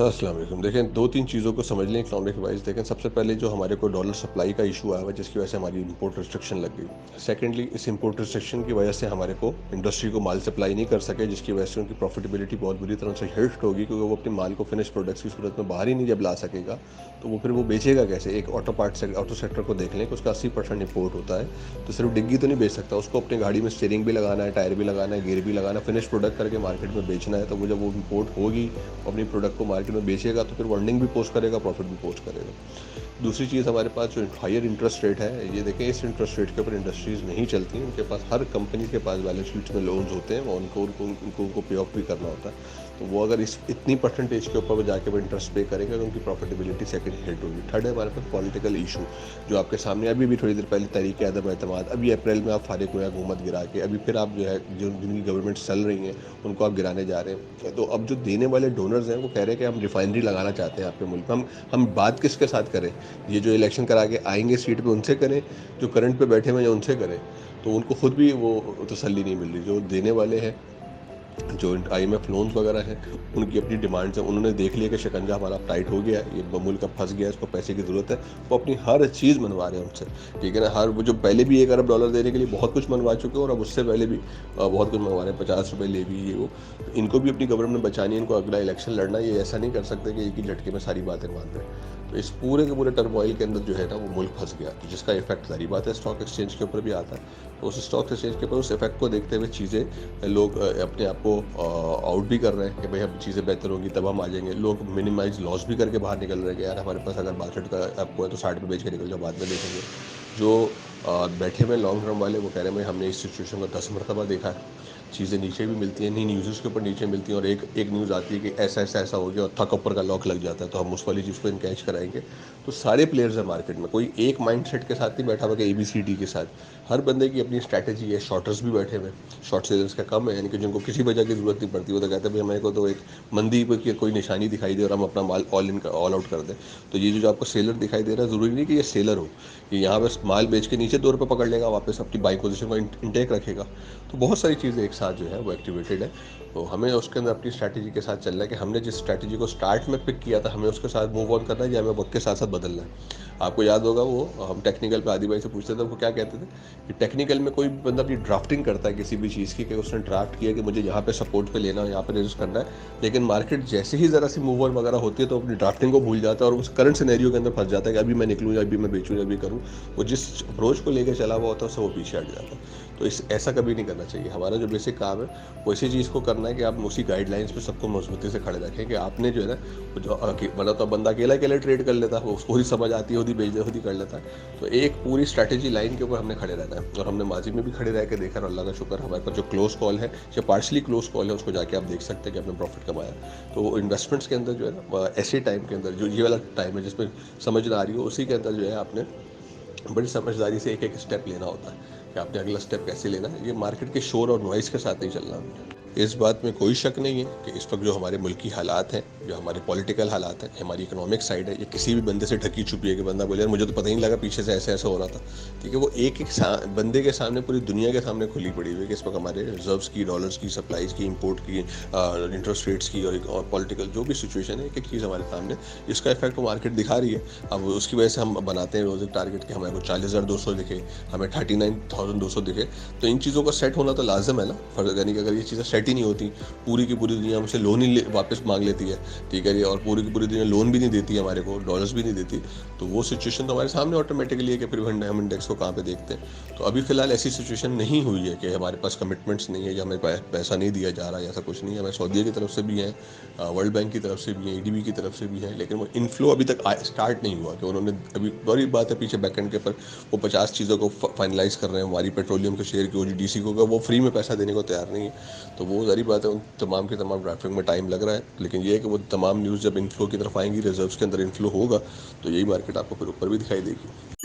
अस्सलाम वालेकुम। देखें 2-3 चीज़ों को समझ लें इकोनॉमिक वाइज़। देखें सबसे पहले जो हमारे को डॉलर सप्लाई का इशू आया हुआ है जिसकी वजह से हमारी इंपोर्ट रिस्ट्रिक्शन लग गई। सेकेंडली इस इंपोर्ट रिस्ट्रिक्शन की वजह से हमारे को इंडस्ट्री को माल सप्लाई नहीं कर सके, जिसकी वजह से उनकी प्रॉफिटेबिलिटी बहुत बुरी तरह से हिट होगी, क्योंकि वो अपने माल को फिनिश प्रोडक्ट्स की सूरत में बाहर ही नहीं जब ला सकेगा तो वो फिर वो बेचेगा कैसे। एक ऑटो सेक्टर को देख लें कि उसका 80% इंपोर्ट होता है, तो सिर्फ डिग्गी तो नहीं बेच सकता, उसको अपनी गाड़ी में स्टीयरिंग भी लगाना है, टायर भी लगाना है, गियर भी लगाना है, फिनिश प्रोडक्ट करके मार्केट में बेचना है। तो वो जब वो इंपोर्ट होगी, अपनी प्रोडक्ट को मार्केट में बेचेगा तो फिर वो अर्निंग भी पोस्ट करेगा, प्रॉफिट भी पोस्ट करेगा। दूसरी चीज़ हमारे पास जो हायर इंटरेस्ट रेट है, ये देखें इस इंटरेस्ट रेट के ऊपर इंडस्ट्रीज़ नहीं चलती। उनके पास हर कंपनी के पास बैलेंस शीट में लोन्स होते हैं, वो उनको पे ऑफ भी करना होता है। तो वो अगर इस इतनी परसेंटेज के ऊपर वो जाके वो इंटरेस्ट पे करेंगे तो उनकी प्रॉफिटेबिलिटी सेकंड हिट होगी। थर्ड है हमारे पास पॉलिटिकल इशू, जो आपके सामने अभी भी थोड़ी देर पहले तहरीक अदम एतमाद, अभी अप्रैल में आप फारिग हुए हुकूमत गिरा के, अभी फिर आप जो है जो जिनकी गवर्नमेंट चल रही हैं उनको आप गिराने जा रहे हैं। तो अब जो देने वाले डोनर्स हैं वो कह रहे हैं कि हम रिफाइनरी लगाना चाहते हैं आपके मुल्क में। हम बात किसके साथ करें? ये जो इलेक्शन करा के आएंगे सीट पे उनसे करें, जो करंट पे बैठे हुए हैं उनसे करें? तो उनको खुद भी वो तसल्ली नहीं मिल रही। जो देने वाले हैं, जो आईएमएफ लोन्स वगैरह हैं, उनकी अपनी डिमांड्स हैं, उन्होंने देख लिया कि शिकंजा हमारा टाइट हो गया है, ये मुल्क अब फंस गया है, इसको पैसे की ज़रूरत है। वो अपनी हर चीज़ मनवा रहे हैं उनसे, ठीक है ना। हर वो जो पहले भी $1 अरब देने के लिए बहुत कुछ मनवा चुके हैं, और अब उससे पहले भी बहुत कुछ मनवा रहे हैं, ₹50 ले भी ये वो। तो इनको भी अपनी गवर्नमेंट बचानी है, इनको अगला इलेक्शन लड़ना है। ये ऐसा नहीं कर सकते कि एक ही झटके में सारी बातें मान रहे हैं। तो इस पूरे के पूरे टर्मोइल के अंदर जो है ना वो मुल्क फंस गया, तो जिसका इफेक्ट सारी बात है स्टॉक एक्सचेंज के ऊपर भी आता है। तो उस स्टॉक एक्सचेंज के ऊपर उस इफेक्ट को देखते हुए चीज़ें लोग अपने आप को आउट भी कर रहे हैं कि भाई अब चीज़ें बेहतर होंगी तब हम आ जाएंगे। लोग मिनिमाइज लॉस भी करके बाहर निकल रहे हैं कि यार हमारे पास अगर 62 का आपको है तो 60 पे बेच के निकल जाओ, बाद में देखेंगे। जो बैठे हुए लॉन्ग टर्म वाले वो कह रहे हैं भाई हमने इस सिचुएशन को 10 मरतबा देखा है, चीज़ें नीचे भी मिलती हैं, नहीं न्यूज़ के ऊपर नीचे मिलती हैं, और एक एक न्यूज़ आती है कि ऐसा हो गया और थक ऊपर का लॉक लग जाता है, तो हम उस वाली चीज़ को इनकैच कराएंगे। तो सारे प्लेयर्स हैं मार्केट में, कोई एक माइंडसेट के साथ नहीं बैठा हुआ कि ABCD के साथ। हर बंदे की अपनी स्ट्रैटेजी है। शॉर्टर्स भी बैठे हुए हैं, शॉर्ट सेलर्स का कम है, यानी कि जिनको किसी वजह की ज़रूरत नहीं पड़ती। वो तो कहते हैं भाई मेरे को तो एक मंदी की कोई निशानी दिखाई दे और हम अपना माल ऑल आउट कर दें। तो ये जो आपको सेलर दिखाई दे रहा है, ज़रूरी नहीं कि ये सेलर हो, ये यहाँ बस माल बेच के नीचे ₹2 पकड़ लेगा, वापस अपनी बाइंग पोजीशन को इंटेक रखेगा। तो बहुत सारी चीज़ें एक साथ जो है वो एक्टिवेटेड है। तो हमें उसके अंदर अपनी स्ट्रैटेजी के साथ चलना है कि हमने जिस स्ट्रैटेजी को स्टार्ट में पिक किया था हमें उसके साथ मूव ऑन करना है, या हमें वक्त के साथ साथ बदलना है। आपको याद होगा वो हम टेक्निकल पे आदि भाई से पूछते थे, वो क्या कहते थे कि टेक्निकल में कोई भी बंदा अपनी ड्राफ्टिंग करता है किसी भी चीज़ की, कि उसने ड्राफ्ट किया कि मुझे यहाँ पे सपोर्ट पे लेना है, यहाँ पे रेजिस्ट करना है, लेकिन मार्केट जैसे ही ज़रा सी मूव ऑन वगैरह होती है तो अपनी ड्राफ्टिंग को भूल जाता है और उस करंट सिनेरियो के अंदर फंस जाता है कि अभी मैं निकलूँ या अभी मैं बेचूँ या अभी करूँ। वो जिस अप्रोच को लेकर चला हुआ होता है उससे वो पीछे हट जाता है। तो इस ऐसा कभी नहीं करना चाहिए। हमारा जो बेसिक काम है वो इसी चीज़ को करना है कि आप उसी गाइडलाइंस पे सबको मजबूती से खड़े रखें, कि आपने जो है ना वो जो मतलब तो बंदा अकेला अकेला ट्रेड कर लेता है, वो उसको ही समझ आती होती बेच होती कर लेता है। तो एक पूरी स्ट्रैटेजी लाइन के ऊपर हमने खड़े रहना है, और हमने माजी में भी खड़े रह के देखा, और अल्लाह का शुक्र हमारे पास जो क्लोज कॉल है या पार्शली क्लोज कॉल है उसको जाके आप देख सकते हैं कि आपने प्रॉफिट कमाया। तो इन्वेस्टमेंट्स के अंदर जो है ना ऐसे टाइम के अंदर जो ये वाला टाइम है जिसमें समझ ना आ रही हो, उसी के अंदर जो है आपने बड़ी समझदारी से एक एक स्टेप लेना होता है कि आपने अगला स्टेप कैसे लेना है। ये मार्केट के शोर और नॉइज़ के साथ नहीं चलना हमने। इस बात में कोई शक नहीं है कि इस वक्त जो हमारे मुल्की हालात हैं, जो हमारे पॉलिटिकल हालात हैं, हमारी इकोनॉमिक साइड है, ये किसी भी बंदे से ढकी छुपी है कि बंदा बोले यार मुझे तो पता ही नहीं लगा पीछे से ऐसे ऐसे हो रहा था। ठीक है, वो एक एक बंदे के सामने पूरी दुनिया के सामने खुली पड़ी हुई है कि इस वक्त हमारे रिजर्व्स की, डॉलर्स की, सप्लाईज की, इंपोर्ट की, इंटरेस्ट रेट्स की, और पॉलिटिकल जो भी सिचुएशन है, एक एक चीज़ हमारे सामने, इसका इफेक्ट वो मार्केट दिखा रही है। अब उसकी वजह से हम बनाते हैं रोज़ एक टारगेट कि हमारे को 40,200 दिखे, हमें 39,200 दिखे। तो इन चीज़ों का सेट होना तो लाजम है ना। फर्ज यानी कि अगर ये चीज़ें सेट ही नहीं होती, पूरी की पूरी दुनिया हमसे लोन ही वापस मांग लेती है, ठीक है, और पूरी की पूरी दुनिया लोन भी नहीं देती है हमारे को, डॉलर्स भी नहीं देती, तो वो सिचुएशन तो हमारे सामने ऑटोमेटिकली है कि फिर हम इंडेक्स को कहाँ पे देखते हैं। तो अभी फिलहाल ऐसी सिचुएशन नहीं हुई है कि हमारे पास कमिटमेंट्स नहीं है या हमें पैसा नहीं दिया जा रहा है, ऐसा कुछ नहीं है। हमें सऊदीया की तरफ से भी है, वर्ल्ड बैंक की तरफ से भी है, EDB की तरफ से भी है, लेकिन वो इनफ्लो अभी तक स्टार्ट नहीं हुआ कि उन्होंने अभी, बड़ी बात है पीछे बैकएंड के ऊपर वो 50 चीज़ों को फाइनलाइज कर रहे हैं। हमारी पेट्रोलियम के शेयर की OGDC को वो फ्री में पैसा देने को तैयार नहीं है। तो वो सारी बात है, उन तमाम के तमाम ड्राफ्टिंग में टाइम लग रहा है, लेकिन ये है कि वो तमाम न्यूज़ जब इनफ्लो की तरफ आएंगी, रिजर्व्स के अंदर इनफ्लो होगा, तो यही मार्केट आपको फिर ऊपर भी दिखाई देगी।